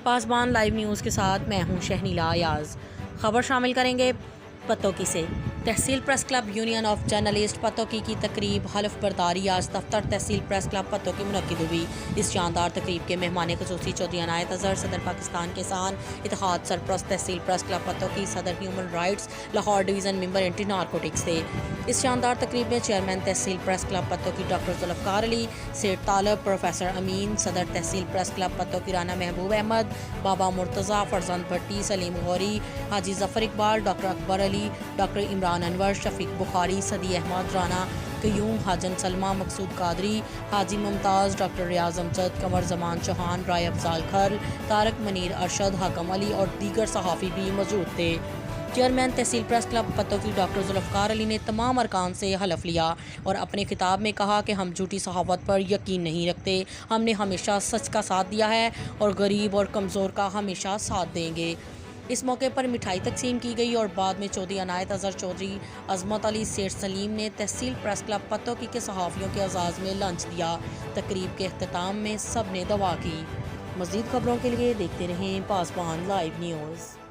پاسبان live news کے ساتھ میں ہوں شہنیلا ایاز۔ خبر شامل کریں گے پتوکی سے۔ تحصیل press club union of journalist Pattoki کی تقریب حلف برداری آج دفتر تحصیل پریس کلب پتوکی منعقد ہوئی۔ اس شاندار تقریب کے مہمان خصوصی چودھری عنایت اظہر، صدر پاکستان کسان اتحاد، سرپرست تحصیل پریس کلب پتوکی، صدر human rights Lahore division, member anti narcotics تھے۔ اس شاندار تقریب میں چیئرمین تحصیل press club Pattoki doctor Zulfiqar Ali, Seth Talib, professor Amin, صدر تحصیل press club Pattoki Rana Mehboob Ahmed, Baba Murtaza, Farzand Bhatti, Saleem Ghauri, Haji Zafar Iqbal, doctor Akbar Ali, doctor Imran Anwar, Shafiq Bukhari, Sadi Ahmed, Rana قیوم، حاجن سلمہ، مقصود قادری، حاجی ممتاز، ڈاکٹر ریاض امجد، قمر زمان چوہان، رائے افضال کھر، طارق منیر ارشد، حاکم علی اور دیگر صحافی بھی موجود تھے۔ چیئرمین تحصیل press club Pattoki doctor Zulfiqar Ali نے تمام ارکان سے حلف لیا اور اپنے خطاب میں کہا کہ ہم جھوٹی صحافت پر یقین نہیں رکھتے، ہم نے ہمیشہ سچ کا ساتھ دیا ہے اور غریب اور کمزور کا ہمیشہ ساتھ دیں گے۔ اس موقع پر مٹھائی تقسیم کی گئی اور بعد میں چودھری عنایت اظہر، چودھری عظمت علی، سیٹھ سلیم نے تحصیل پریس کلب پتوکی کے صحافیوں کے اعزاز میں لنچ دیا۔ تقریب کے اختتام میں سب نے دعا کی۔ مزید خبروں کے لیے دیکھتے رہیں پاسبان لائیو نیوز۔